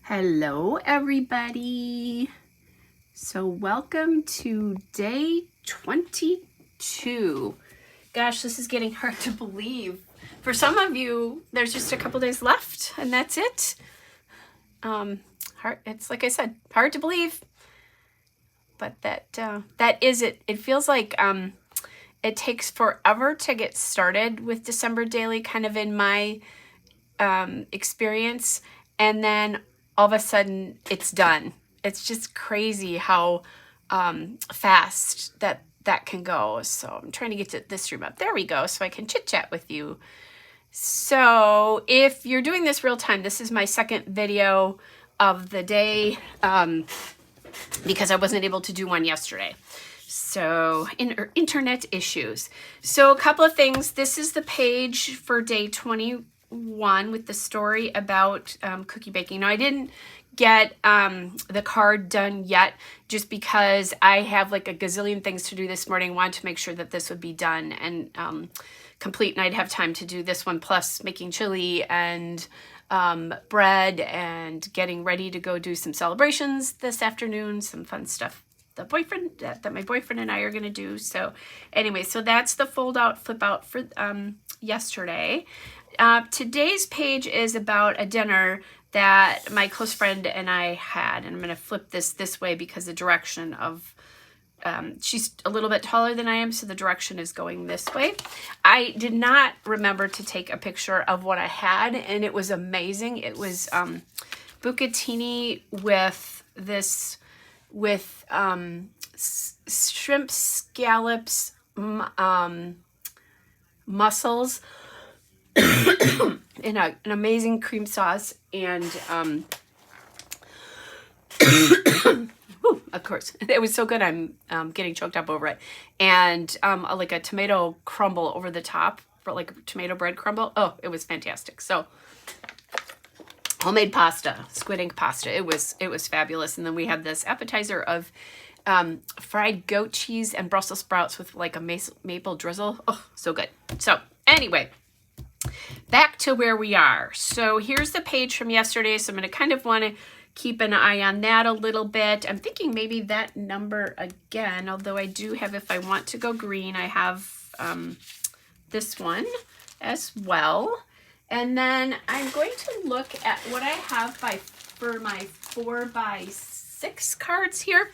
Hello, everybody. So welcome to day 22. Gosh, this is getting hard to believe. For some of you, there's just a couple days left and that's it. It's like I said, hard to believe, but that is it. It feels like it takes forever to get started with December Daily, kind of in my experience, and then all of a sudden it's done. It's just crazy how fast that can go. So I'm trying to get this room up. There we go, so I can chit chat with you. So if you're doing this real time, this is my second video of the day because I wasn't able to do one yesterday. So internet issues. So a couple of things. This is the page for day 21 with the story about cookie baking. Now I didn't get the card done yet just because I have like a gazillion things to do this morning. Wanted to make sure that this would be done and complete, and I'd have time to do this one plus making chili and bread and getting ready to go do some celebrations this afternoon, some fun stuff that my boyfriend and I are going to do. So anyway, so that's the fold out flip out for yesterday. Today's page is about a dinner that my close friend and I had, and I'm going to flip this way because the direction of she's a little bit taller than I am, so the direction is going this way. I did not remember to take a picture of what I had, and it was amazing. It was bucatini with shrimp scallops, mussels, in an amazing cream sauce, and of course, it was so good I'm getting choked up over it. And like a tomato crumble over the top, for like a tomato bread crumble. Oh, it was fantastic. So homemade pasta, squid ink pasta. It was fabulous. And then we had this appetizer of fried goat cheese and Brussels sprouts with like a maple drizzle. Oh, so good. So anyway, back to where we are. So here's the page from yesterday. So I'm going to kind of want to keep an eye on that a little bit. I'm thinking maybe that number again, although I do have, if I want to go green, I have this one as well. And then I'm going to look at what I have for my 4x6 cards here.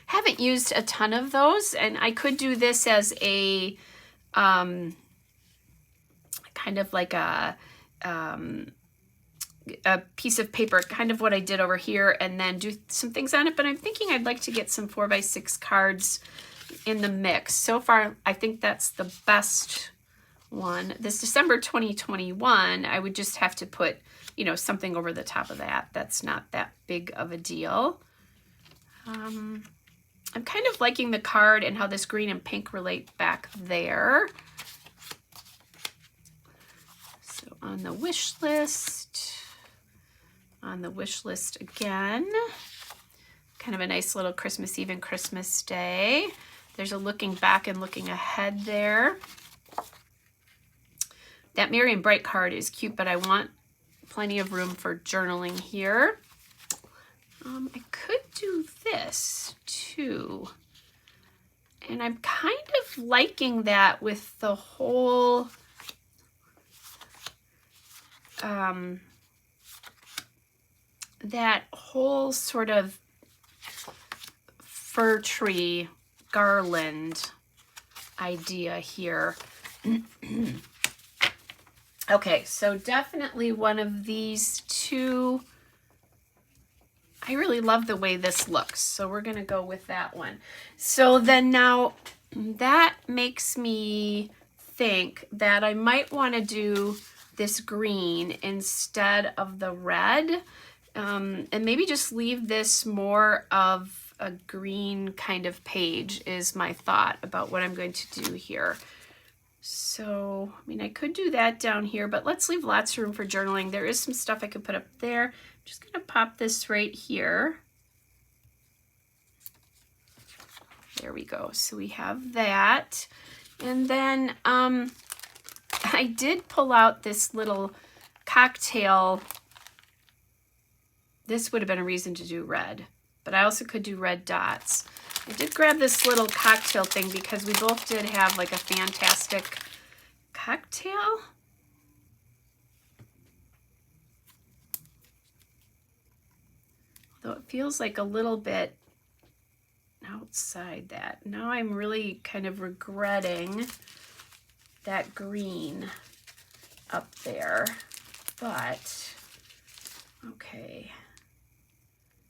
Haven't used a ton of those, and I could do this as a kind of like a piece of paper, kind of what I did over here, and then do some things on it. But I'm thinking I'd like to get some 4x6 cards in the mix. So far, I think that's the best one. This December 2021, I would just have to put, you know, something over the top of that. That's not that big of a deal. I'm kind of liking the card and how this green and pink relate back there. So on the wish list again, kind of a nice little Christmas Eve and Christmas Day. There's a looking back and looking ahead there. That Merry and Bright card is cute, but I want plenty of room for journaling here. I could do this too. And I'm kind of liking that with the whole that whole sort of fir tree garland idea here. Okay, so definitely one of these two. I really love the way this looks, so we're gonna go with that one. So then now that makes me think that I might want to do this green instead of the red, and maybe just leave this more of a green kind of page is my thought about what I'm going to do here. So, I mean, I could do that down here, but let's leave lots of room for journaling. There is some stuff I could put up there. I'm just going to pop this right here. There we go. So we have that. And then I did pull out this little cocktail This would have been a reason to do red, but I also could do red dots. I did grab this little cocktail thing because we both did have like a fantastic cocktail. Though it feels like a little bit outside that. Now I'm really kind of regretting that green up there, but okay.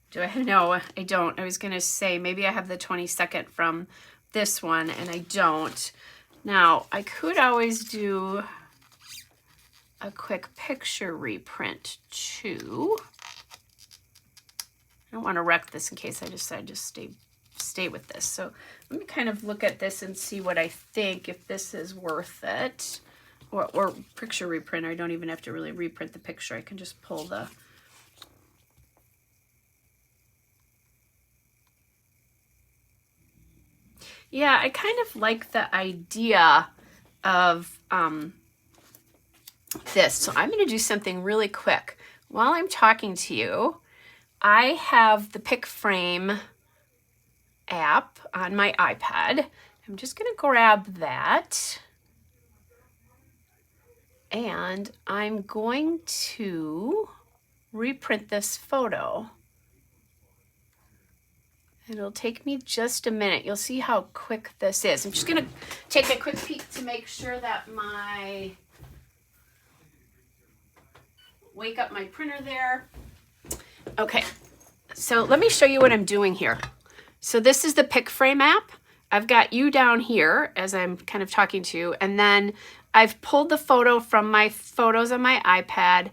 Do I? No, I don't. I was gonna say maybe I have the 22nd from this one and I don't. Now I could always do a quick picture reprint too. I don't want to wreck this in case I decide to stay with this. So let me kind of look at this and see what I think, if this is worth it. Or picture reprint. I don't even have to really reprint the picture. I can just pull the... Yeah, I kind of like the idea of this. So I'm going to do something really quick. While I'm talking to you, I have the PicFrame app on my iPad. I'm just going to grab that. And I'm going to reprint this photo. It'll take me just a minute. You'll see how quick this is. I'm just going to take a quick peek to make sure that wake up my printer there. Okay, so let me show you what I'm doing here. So this is the PicFrame app. I've got you down here as I'm kind of talking to you, and then I've pulled the photo from my photos on my iPad,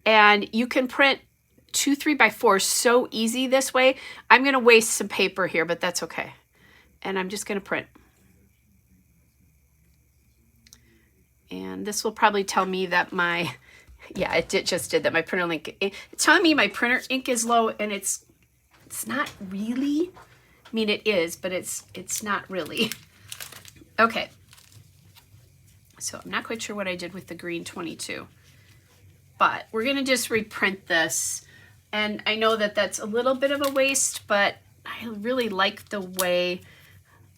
and you can print 2 3x4 so easy this way. I'm going to waste some paper here, but that's okay. And I'm just going to print. And this will probably tell me that my, yeah, just did that. My printer ink, it's telling me my printer ink is low, and it's not really. I mean, it is, but it's not really. Okay. So I'm not quite sure what I did with the green 22, but we're going to just reprint this. And I know that that's a little bit of a waste, but I really like the way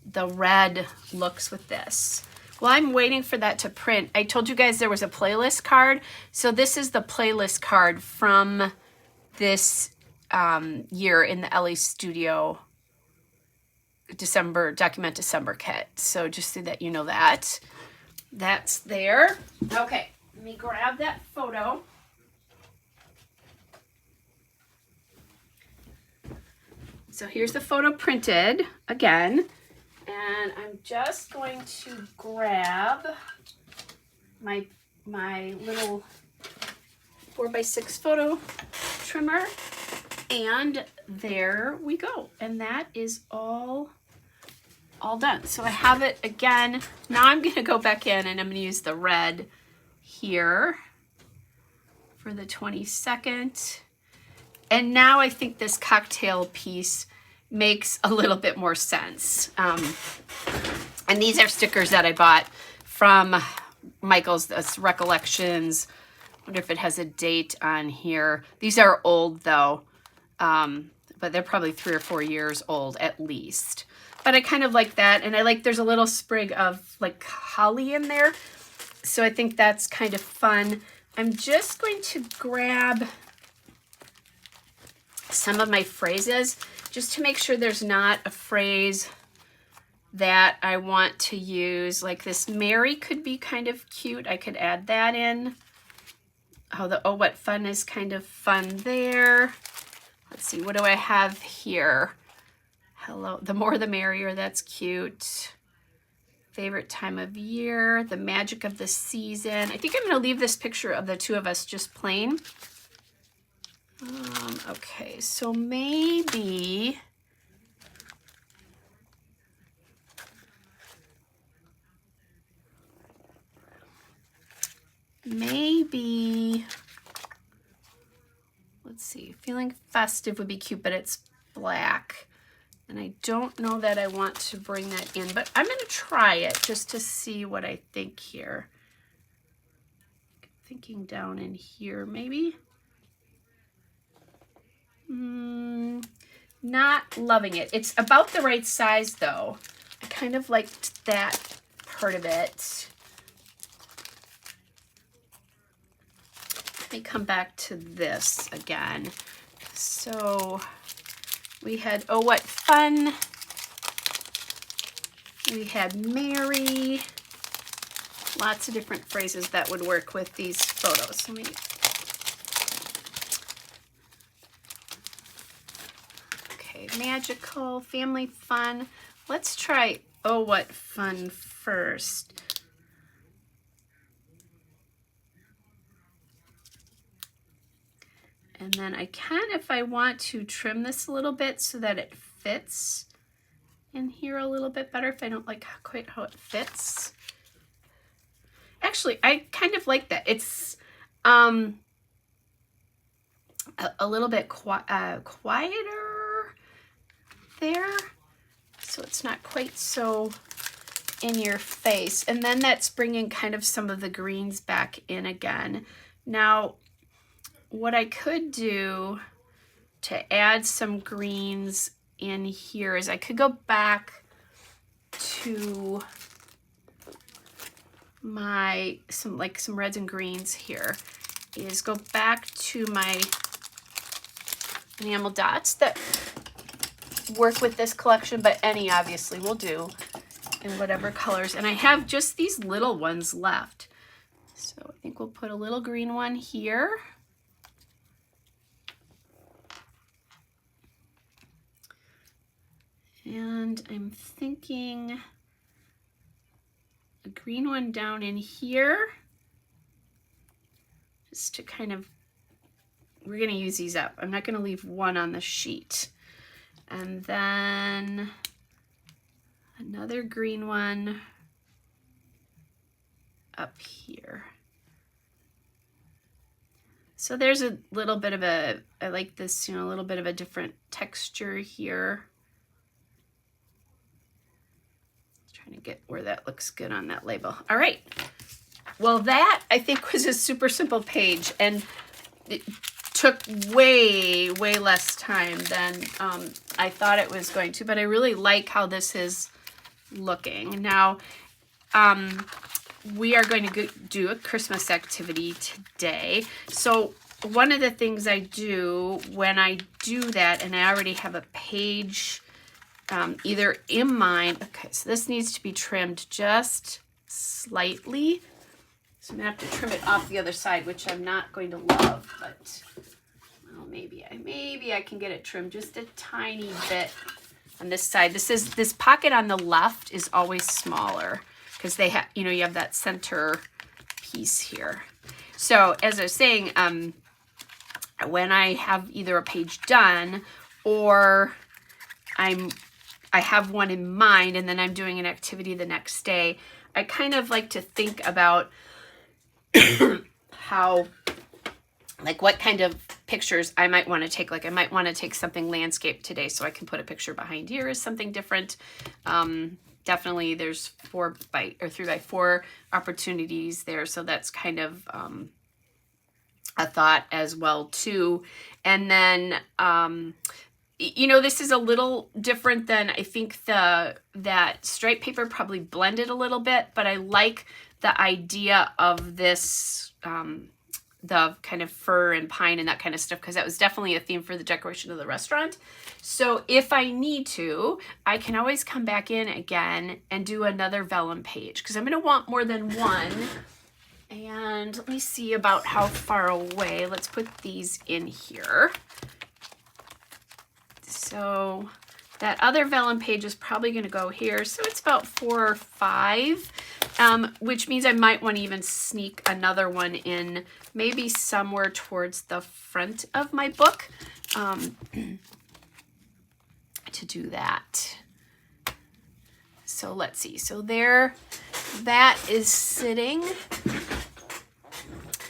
the red looks with this. While I'm waiting for that to print, I told you guys there was a playlist card. So this is the playlist card from this year in the LA Studio Document December kit. So just so that you know that. That's there. Okay, let me grab that photo. So here's the photo printed again, and I'm just going to grab my little 4x6 photo trimmer, and there we go. And that is all done. So I have it again. Now I'm going to go back in and I'm going to use the red here for the 22nd. And now I think this cocktail piece makes a little bit more sense. And these are stickers that I bought from Michael's Recollections. I wonder if it has a date on here. These are old though, but they're probably 3 or 4 years old at least. But I kind of like that. And I like there's a little sprig of like holly in there. So I think that's kind of fun. I'm just going to grab some of my phrases just to make sure there's not a phrase that I want to use. Like this Mary could be kind of cute. I could add that in. Oh, what fun is kind of fun there. Let's see, what do I have here? Hello, the more the merrier, that's cute. Favorite time of year, the magic of the season. I think I'm gonna leave this picture of the two of us just plain. Okay, so maybe let's see, feeling festive would be cute, but it's black. And I don't know that I want to bring that in, but I'm going to try it just to see what I think here. Thinking down in here, maybe. Not loving it. It's about the right size though. I kind of liked that part of it. Let me come back to this again. So we had Oh What Fun. We had Merry. Lots of different phrases that would work with these photos. Let me Magical, family fun. Let's try Oh What Fun first. And then I can, if I want to, trim this a little bit so that it fits in here a little bit better if I don't like quite how it fits. Actually, I kind of like that. It's a little bit quieter there, so it's not quite so in your face. And then that's bringing kind of some of the greens back in again. Now, what I could do to add some greens in here is I could go back to my some reds and greens here, is go back to my enamel dots that work with this collection, but any obviously will do in whatever colors. And I have just these little ones left. So I think we'll put a little green one here. And I'm thinking a green one down in here, just to kind of, we're going to use these up. I'm not going to leave one on the sheet. And then another green one up here. So there's a little bit of a, I like this, a little bit of a different texture here. Trying to get where that looks good on that label. All right. Well, that I think was a super simple page, and it took way less time than I thought it was going to, but I really like how this is looking. Now, we are going to do a Christmas activity today. So one of the things I do when I do that, and I already have a page either in mind, okay, so this needs to be trimmed just slightly. So I'm gonna have to trim it off the other side, which I'm not going to love, but well, maybe I can get it trimmed just a tiny bit on this side. This pocket on the left is always smaller because they have, you have that center piece here. So as I was saying, when I have either a page done or I have one in mind and then I'm doing an activity the next day, I kind of like to think about how, like what kind of pictures I might want to take. Like I might want to take something landscape today, so I can put a picture behind here as something different. Definitely there's 3x4 opportunities there, so that's kind of a thought as well too. And then this is a little different than I think that stripe paper probably blended a little bit, but I like the idea of this, the kind of fir and pine and that kind of stuff, because that was definitely a theme for the decoration of the restaurant. So if I need to, I can always come back in again and do another vellum page, because I'm going to want more than one. And let me see about how far away. Let's put these in here. So that other vellum page is probably going to go here. So it's about 4 or 5, which means I might want to even sneak another one in, maybe somewhere towards the front of my book to do that. So let's see. So there, that is sitting.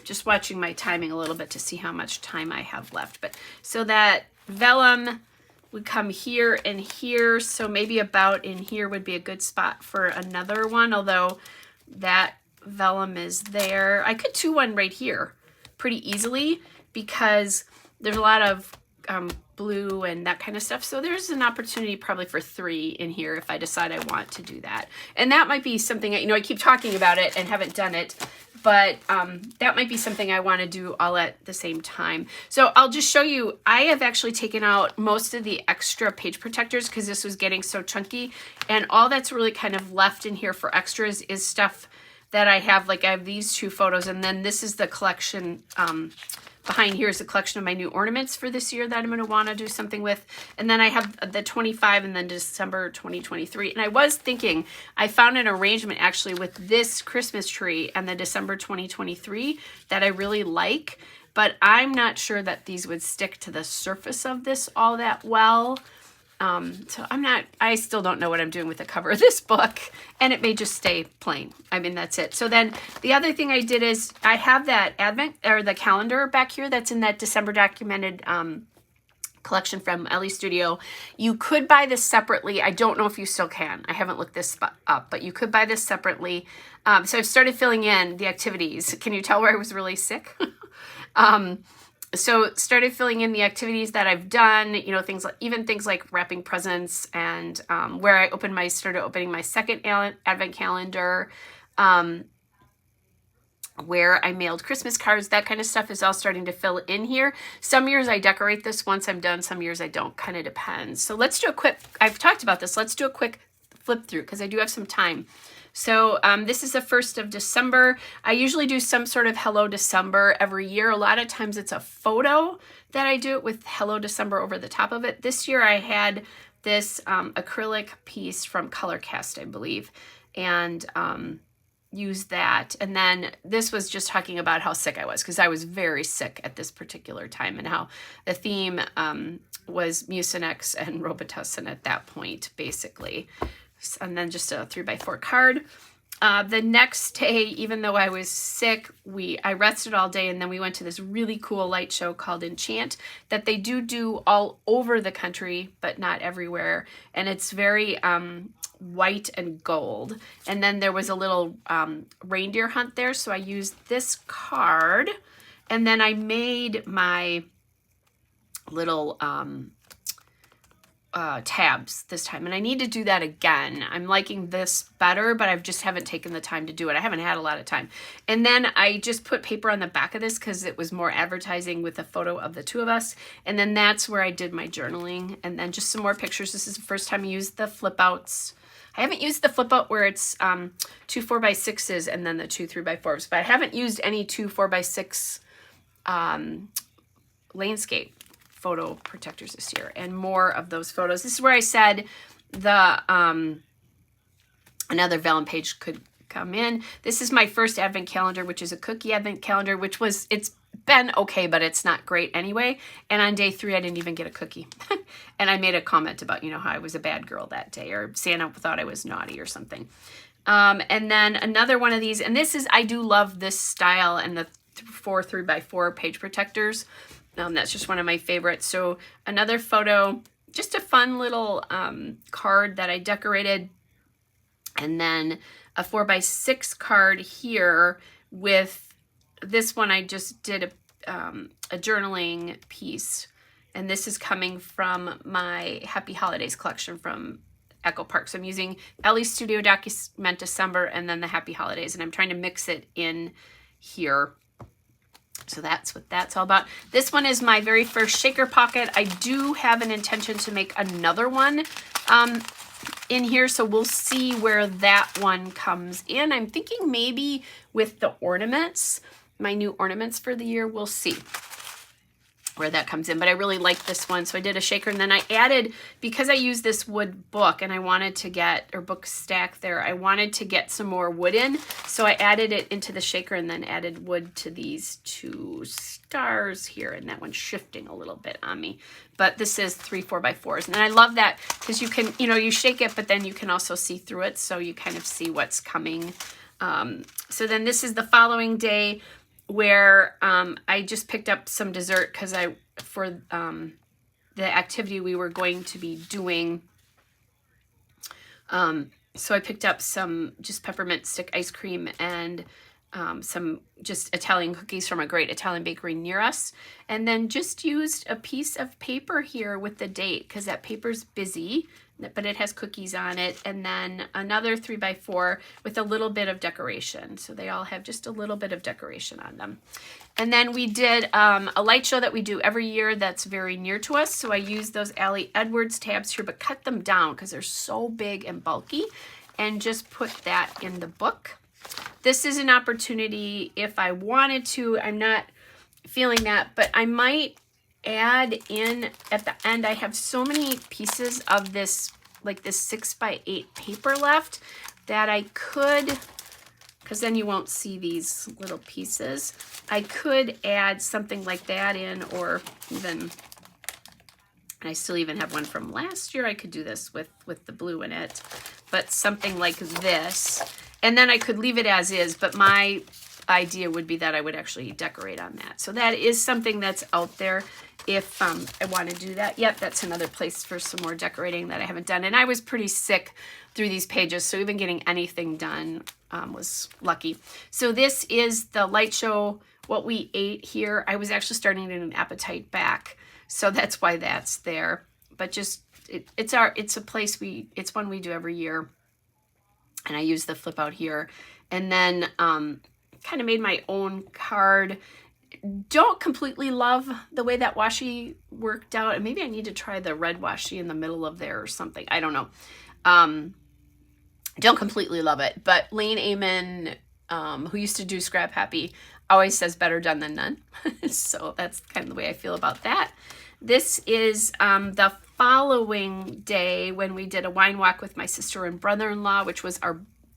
Just watching my timing a little bit to see how much time I have left. But so that vellum would come here and here, so maybe about in here would be a good spot for another one, although that vellum is there. I could do one right here pretty easily because there's a lot of blue and that kind of stuff. So there's an opportunity probably for 3 in here if I decide I want to do that. And that might be something, you know, I keep talking about it and haven't done it, but that might be something I want to do all at the same time. So I'll just show you, I have actually taken out most of the extra page protectors because this was getting so chunky. And all that's really kind of left in here for extras is stuff that I have. Like I have these 2 photos, and then this is the collection. Behind here is a collection of my new ornaments for this year that I'm going to want to do something with. And then I have the 25 and then December 2023. And I was thinking, I found an arrangement actually with this Christmas tree and the December 2023 that I really like, but I'm not sure that these would stick to the surface of this all that well. So I still don't know what I'm doing with the cover of this book, and it may just stay plain. I mean, that's it. So then the other thing I did is I have that advent or the calendar back here that's in that December documented collection from Ellie Studio. You could buy this separately. I don't know if you still can. I haven't looked this up, but you could buy this separately. So I've started filling in the activities. Can you tell where I was really sick? So started filling in the activities that I've done, you know, even things like wrapping presents and where I started opening my second advent calendar, where I mailed Christmas cards, that kind of stuff is all starting to fill in here. Some years I decorate this once I'm done, some years I don't, kind of depends. So let's do a quick, I've talked about this, let's do a quick flip through because I do have some time. So this is the 1st of December. I usually do some sort of Hello December every year. A lot of times it's a photo that I do it with Hello December over the top of it. This year I had this acrylic piece from Colorcast, I believe, and used that. And then this was just talking about how sick I was because I was very sick at this particular time and how the theme was Mucinex and Robitussin at that point, basically. And then just a 3x4 card. The next day, even though I was sick, I rested all day, and then we went to this really cool light show called Enchant that they do all over the country, but not everywhere. And it's very white and gold. And then there was a little reindeer hunt there, so I used this card, and then I made my little tabs this time, and I need to do that again. I'm liking this better, but I just haven't taken the time to do it. I haven't had a lot of time. And then I just put paper on the back of this because it was more advertising with a photo of the 2 of us. And then that's where I did my journaling, and then just some more pictures. This is the first time I used the flip outs. I haven't used the flip out where it's 2 4x6s and then the 2 3x4s, but I haven't used any 2 4x6 landscape photo protectors this year, and more of those photos. This is where I said the another vellum page could come in. This is my first advent calendar, which is a cookie advent calendar, which was, it's been okay, but it's not great anyway. And on day 3, I didn't even get a cookie. And I made a comment about, you know, how I was a bad girl that day, or Santa thought I was naughty or something. And then another one of these, and this is, I do love this style and the 4 3x4 page protectors. That's just one of my favorites. So another photo, just a fun little card that I decorated. And then a 4x6 card here with this one. I just did a journaling piece. And this is coming from my Happy Holidays collection from Echo Park. So I'm using Ellie Studio Document December and then the Happy Holidays. And I'm trying to mix it in here. So that's what that's all about. This one is my very first shaker pocket. I do have an intention to make another one in here, so we'll see where that one comes in. I'm thinking maybe with the ornaments, my new ornaments for the year. We'll see where that comes in, but I really like this one. So I did a shaker, and then I added, because I used this wood book and I wanted to get, or book stack there, I wanted to get some more wood in. So I added it into the shaker and then added wood to these 2 stars here, and that one's shifting a little bit on me. But this is 3 4x4s. And I love that because you can, you know, you shake it, but then you can also see through it. So you kind of see what's coming. So then this is the following day, where I just picked up some dessert because for the activity we were going to be doing. So I picked up some just peppermint stick ice cream and some just Italian cookies from a great Italian bakery near us. And then just used a piece of paper here with the date because that paper's busy, but it has cookies on it. And then another 3x4 with a little bit of decoration. So they all have just a little bit of decoration on them. And then we did a light show that we do every year that's very near to us. So I used those Allie Edwards tabs here, but cut them down because they're so big and bulky, and just put that in the book. This is an opportunity if I wanted to. I'm not feeling that, but I might add in at the end. I have so many pieces of this, like this 6x8 paper left, that I could, because then you won't see these little pieces, I could add something like that in, or even, and I still even have one from last year. I could do this with the blue in it, but something like this. And then I could leave it as is, but my idea would be that I would actually decorate on that. So that is something that's out there if I want to do that. Yep, that's another place for some more decorating that I haven't done. And I was pretty sick through these pages, so even getting anything done was lucky. So this is the light show, what we ate here. I was actually starting to get an appetite back, so that's why that's there. But just, it's a place it's one we do every year. And I use the flip out here. And then kind of made my own card. Don't completely love the way that washi worked out. And maybe I need to try the red washi in the middle of there or something. I don't know. Don't completely love it. But Lane Amen, who used to do Scrap Happy, always says better done than none. So that's kind of the way I feel about that. This is the following day when we did a wine walk with my sister and brother-in-law, which was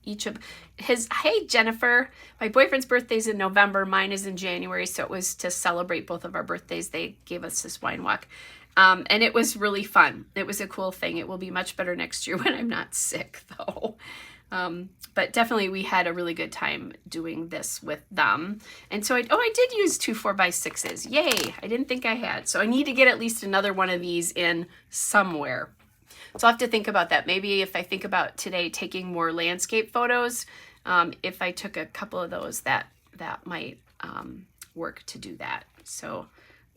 each of his. Hey, Jennifer, my boyfriend's birthday's in November. Mine is in January. So it was to celebrate both of our birthdays. They gave us this wine walk. And it was really fun. It was a cool thing. It will be much better next year when I'm not sick, though. But definitely we had a really good time doing this with them. And so I did use 2 4x6s. Yay, I didn't think I had. So I need to get at least another one of these in somewhere. So I'll have to think about that. Maybe if I think about today taking more landscape photos, if I took a couple of those, that might work to do that. So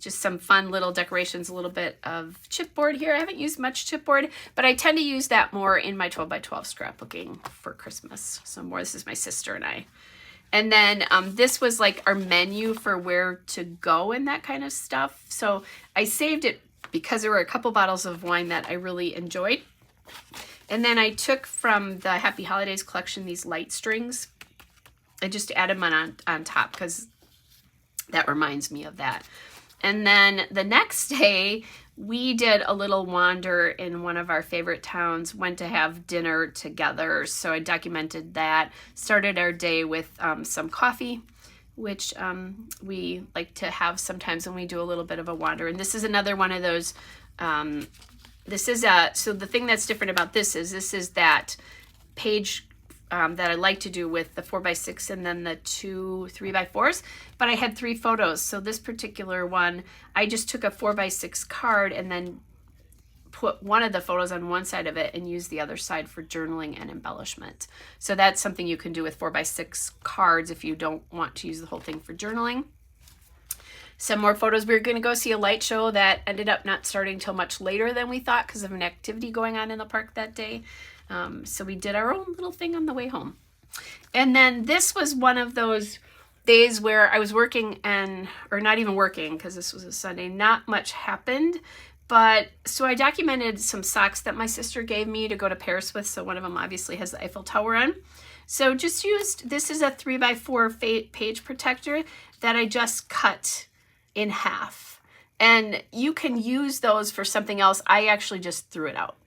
just some fun little decorations, a little bit of chipboard here. I haven't used much chipboard, but I tend to use that more in my 12x12 scrapbooking for Christmas. So more, this is my sister and I. And then this was like our menu for where to go and that kind of stuff. So I saved it because there were a couple bottles of wine that I really enjoyed. And then I took from the Happy Holidays collection these light strings. I just added them on top because that reminds me of that. And then the next day, we did a little wander in one of our favorite towns, went to have dinner together. So I documented that, started our day with some coffee, which we like to have sometimes when we do a little bit of a wander. And this is another one of those, so the thing that's different about this is that page that I like to do with the 4x6 and then the 2 3x4s, but I had 3 photos. So this particular one, I just took a 4x6 card and then put one of the photos on one side of it and use the other side for journaling and embellishment. So that's something you can do with 4x6 cards if you don't want to use the whole thing for journaling. Some more photos. We were going to go see a light show that ended up not starting till much later than we thought because of an activity going on in the park that day. So we did our own little thing on the way home. And then this was one of those days where I was working or not even working because this was a Sunday, not much happened. But so I documented some socks that my sister gave me to go to Paris with. So one of them obviously has the Eiffel Tower on. So just this is a 3x4 page protector that I just cut in half. And you can use those for something else. I actually just threw it out.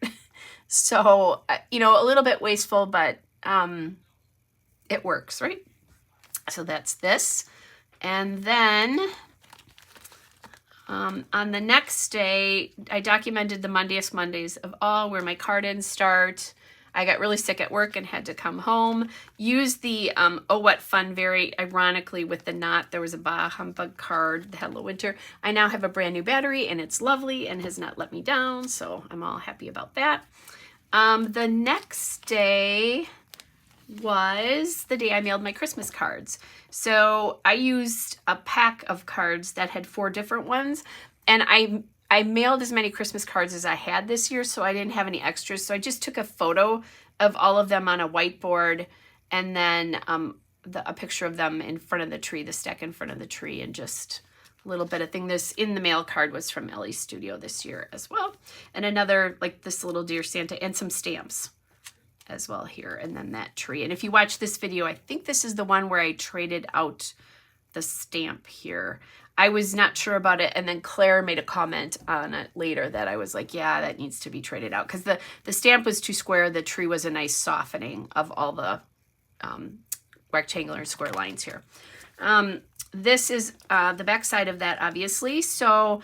So, a little bit wasteful, but it works, right? So that's this. And then on the next day, I documented the Mondays of all, where my card-ins start. I got really sick at work and had to come home. Used the Oh What Fun, very ironically with the knot. There was a Bah Humbug card, the Hello Winter. I now have a brand new battery and it's lovely and has not let me down. So I'm all happy about that. The next day, was the day I mailed my Christmas cards. So I used a pack of cards that had 4 different ones, and I mailed as many Christmas cards as I had this year, so I didn't have any extras. So I just took a photo of all of them on a whiteboard, and then a picture of them in front of the tree, the stack in front of the tree, and just a little bit of thing. This in the mail card was from Ellie's studio this year as well. And another, like this little Dear Santa, and some stamps as well here, and then that tree. And if you watch this video, I think this is the one where I traded out the stamp here. I was not sure about it, and then Claire made a comment on it later that I was like, yeah, that needs to be traded out, because the stamp was too square. The tree was a nice softening of all the rectangular and square lines here. This is the back side of that, obviously. So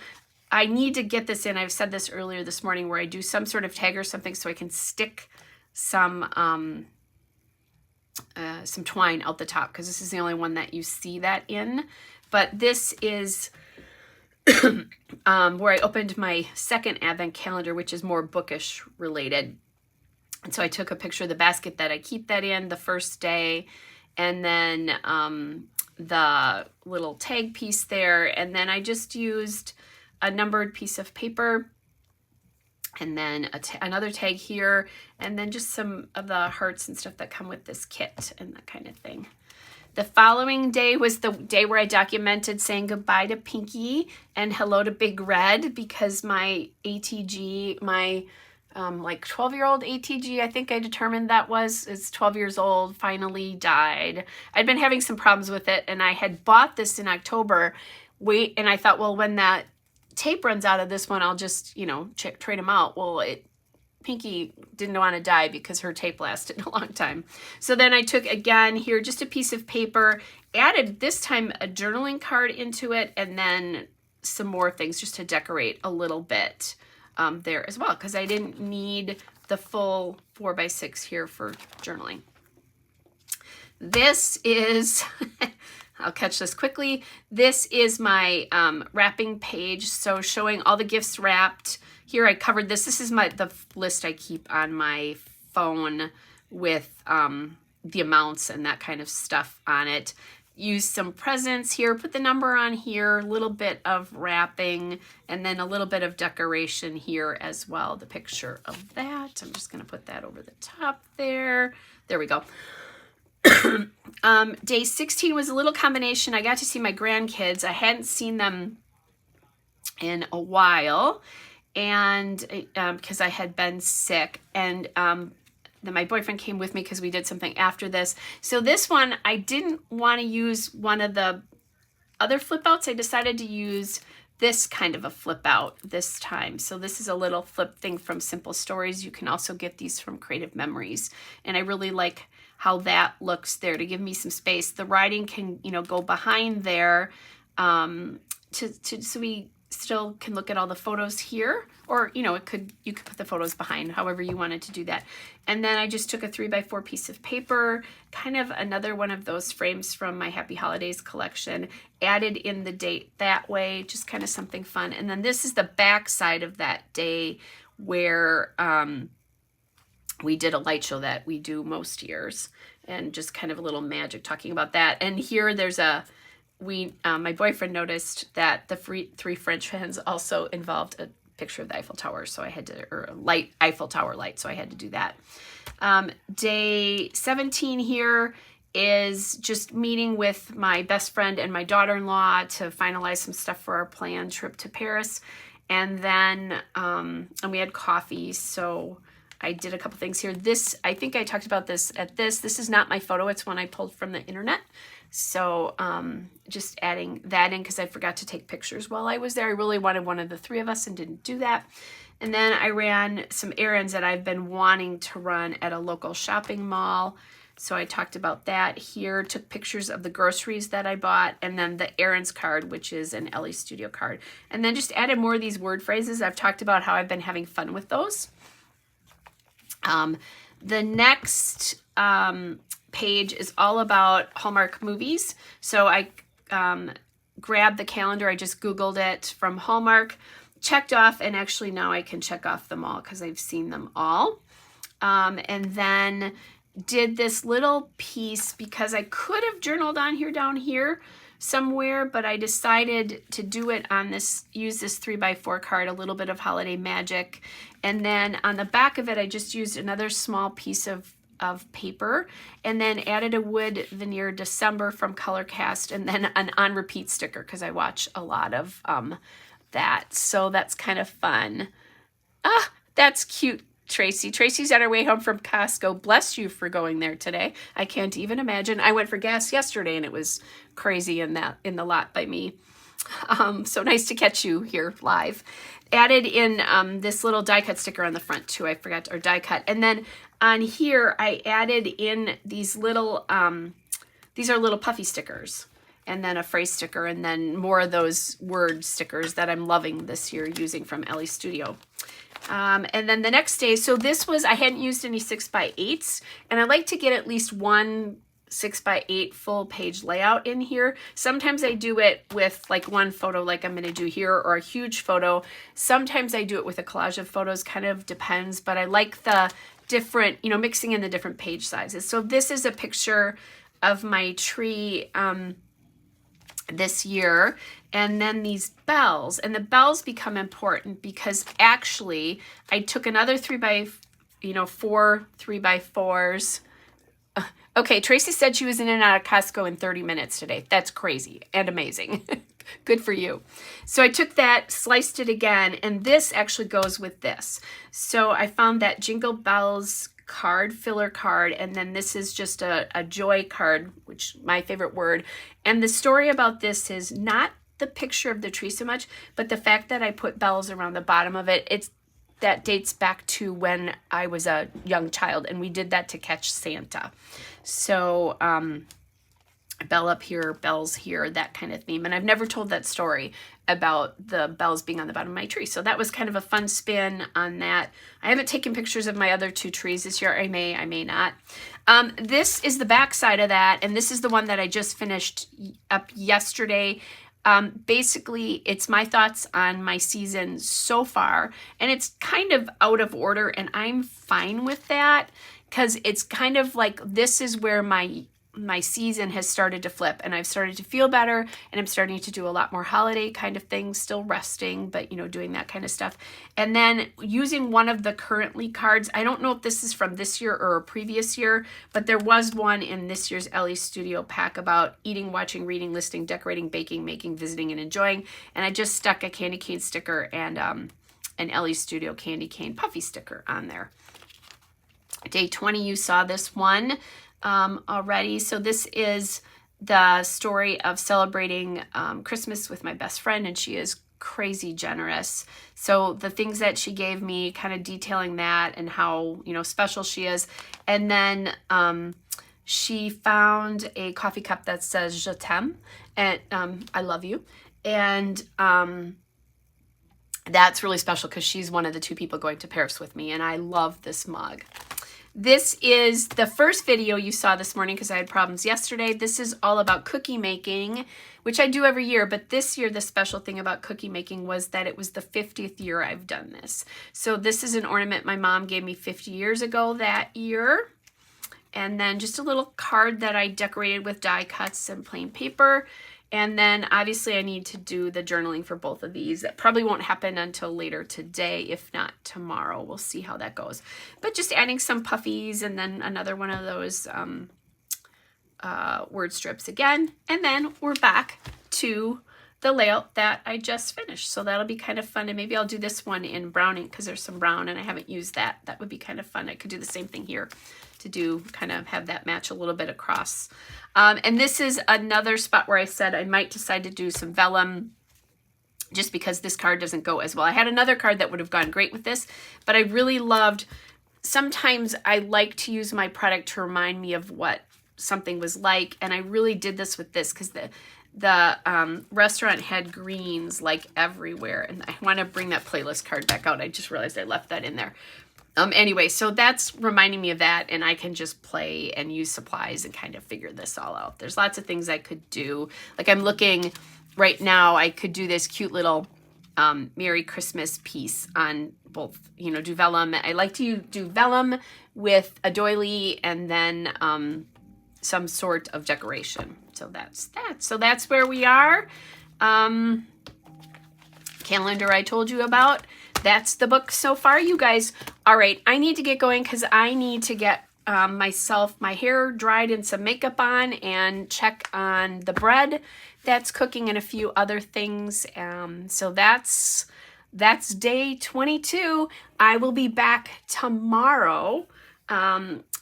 I need to get this in. I've said this earlier this morning, where I do some sort of tag or something so I can stick some twine out the top, because this is the only one that you see that in. But this is where I opened my second advent calendar, which is more bookish related. And so I took a picture of the basket that I keep that in the first day, and then the little tag piece there, and then I just used a numbered piece of paper, and then another tag here, and then just some of the hearts and stuff that come with this kit and that kind of thing. The following day was the day where I documented saying goodbye to Pinky and hello to Big Red, because my ATG, my like 12-year-old ATG, I think I determined that is 12 years old, finally died. I'd been having some problems with it, and I had bought this in October. And I thought, well, when that tape runs out of this one, I'll just, trade them out. Well, Pinky didn't want to die because her tape lasted a long time. So then I took, again, here, just a piece of paper, added this time a journaling card into it, and then some more things just to decorate a little bit there as well, because I didn't need the full 4x6 here for journaling. This is... I'll catch this quickly. This is my wrapping page. So showing all the gifts wrapped. Here I covered this. This is the list I keep on my phone with the amounts and that kind of stuff on it. Use some presents here, put the number on here, a little bit of wrapping, and then a little bit of decoration here as well. The picture of that. I'm just going to put that over the top there. There we go. Day 16 was a little combination. I got to see my grandkids. I hadn't seen them in a while, and because I had been sick, and then my boyfriend came with me because we did something after this. So this one, I didn't want to use one of the other flip outs. I decided to use this kind of a flip out this time. So this is a little flip thing from Simple Stories. You can also get these from Creative Memories, and I really like how that looks there to give me some space. The writing can, go behind there so we still can look at all the photos here, or, you could put the photos behind, however you wanted to do that. And then I just took a 3x4 piece of paper, kind of another one of those frames from my Happy Holidays collection, added in the date that way, just kind of something fun. And then this is the back side of that day where we did a light show that we do most years, and just kind of a little magic talking about that. And here there's my boyfriend noticed that the 3 French hens also involved a picture of the Eiffel Tower, so I had to, or a Eiffel Tower light, so I had to do that. Day 17 here is just meeting with my best friend and my daughter-in-law to finalize some stuff for our planned trip to Paris. And then, and we had coffee, so I did a couple things here. This, I think I talked about this This is not my photo. It's one I pulled from the internet. So just adding that in because I forgot to take pictures while I was there. I really wanted one of the 3 of us and didn't do that. And then I ran some errands that I've been wanting to run at a local shopping mall. So I talked about that here, took pictures of the groceries that I bought, and then the errands card, which is an Ellie Studio card. And then just added more of these word phrases. I've talked about how I've been having fun with those. The next page is all about Hallmark movies. So I grabbed the calendar, I just Googled it from Hallmark, checked off, and actually now I can check off them all because I've seen them all. And then did this little piece because I could have journaled on here down here somewhere, but I decided to do it on this, use this 3x4 card, a little bit of holiday magic. And then on the back of it, I just used another small piece of paper and then added a wood veneer December from Colorcast and then an on repeat sticker because I watch a lot of that. So that's kind of fun. Ah, that's cute, Tracy. Tracy's on her way home from Costco. Bless you for going there today. I can't even imagine. I went for gas yesterday and it was crazy in the lot by me. So nice to catch you here live. Added in this little die cut sticker on the front too. I forgot, or die cut. And then on here, I added in these little, these are little puffy stickers. And then a phrase sticker, and then more of those word stickers that I'm loving this year using from Ellie Studio. And then the next day, so this was, I hadn't used any 6x8s, and I like to get at least one 6x8 full page layout in here. Sometimes I do it with like one photo like I'm going to do here, or a huge photo. Sometimes I do it with a collage of photos, kind of depends, but I like the different, you know, mixing in the different page sizes. So this is a picture of my tree this year, and then these bells, and the bells become important because actually I took another 4 3x4s. Okay, Tracy said she was in and out of Costco in 30 minutes today. That's crazy and amazing. Good for you. So I took that, sliced it again, and this actually goes with this. So I found that Jingle Bells card, filler card, and then this is just a joy card, which my favorite word. And the story about this is not the picture of the tree so much, but the fact that I put bells around the bottom of it. That dates back to when I was a young child, and we did that to catch Santa. So bell up here, bells here, that kind of theme. And I've never told that story about the bells being on the bottom of my tree. So that was kind of a fun spin on that. I haven't taken pictures of my other 2 trees this year. I may not. This is the back side of that, and this is the one that I just finished up yesterday. Basically, it's my thoughts on my season so far, and it's kind of out of order, and I'm fine with that because it's kind of like this is where my season has started to flip, and I've started to feel better, and I'm starting to do a lot more holiday kind of things, still resting, but you know, doing that kind of stuff. And then using one of the currently cards, I don't know if this is from this year or a previous year, but there was one in this year's Ellie Studio pack about eating, watching, reading, listening, decorating, baking, making, visiting, and enjoying. And I just stuck a candy cane sticker and an Ellie Studio candy cane puffy sticker on there. Day 20, you saw this one already. So this is the story of celebrating Christmas with my best friend, and she is crazy generous. So the things that she gave me, kind of detailing that and how, you know, special she is. And then she found a coffee cup that says Je t'aime, and I love you. And that's really special because she's one of the 2 people going to Paris with me, and I love this mug. This is the first video you saw this morning because I had problems yesterday. This is all about cookie making, which I do every year, but this year the special thing about cookie making was that it was the 50th year I've done this. So this is an ornament my mom gave me 50 years ago that year. And then just a little card that I decorated with die cuts and plain paper. And then obviously I need to do the journaling for both of these. That probably won't happen until later today, if not tomorrow. We'll see how that goes. But just adding some puffies and then another one of those word strips again. And then we're back to the layout that I just finished. So that'll be kind of fun. And maybe I'll do this one in brown ink because there's some brown and I haven't used that. That would be kind of fun. I could do the same thing here to do, kind of have that match a little bit across. And this is another spot where I said I might decide to do some vellum just because this card doesn't go as well. I had another card that would have gone great with this, but I really loved, sometimes I like to use my product to remind me of what something was like. And I really did this with this because the restaurant had greens like everywhere. And I want to bring that playlist card back out. I just realized I left that in there. Anyway, so that's reminding me of that, and I can just play and use supplies and kind of figure this all out. There's lots of things I could do. Like I'm looking right now, I could do this cute little Merry Christmas piece on both, you know, do vellum. I like to do vellum with a doily and then some sort of decoration. So that's that. So that's where we are. Calendar I told you about. That's the book so far, you guys. All right, I need to get going because I need to get my hair dried and some makeup on and check on the bread that's cooking and a few other things. So that's day 22. I will be back tomorrow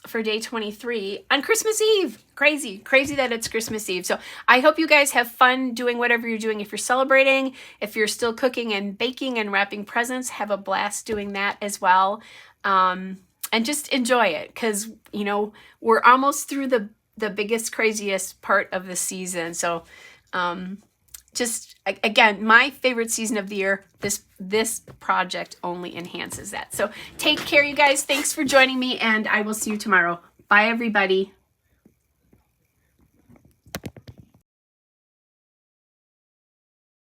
for day 23 on Christmas Eve. Crazy that it's Christmas Eve. So I hope you guys have fun doing whatever you're doing. If you're celebrating, if you're still cooking and baking and wrapping presents, have a blast doing that as well. And just enjoy it because, you know, we're almost through the biggest, craziest part of the season. So just, again, my favorite season of the year. This project only enhances that. So take care, you guys. Thanks for joining me, and I will see you tomorrow. Bye, everybody.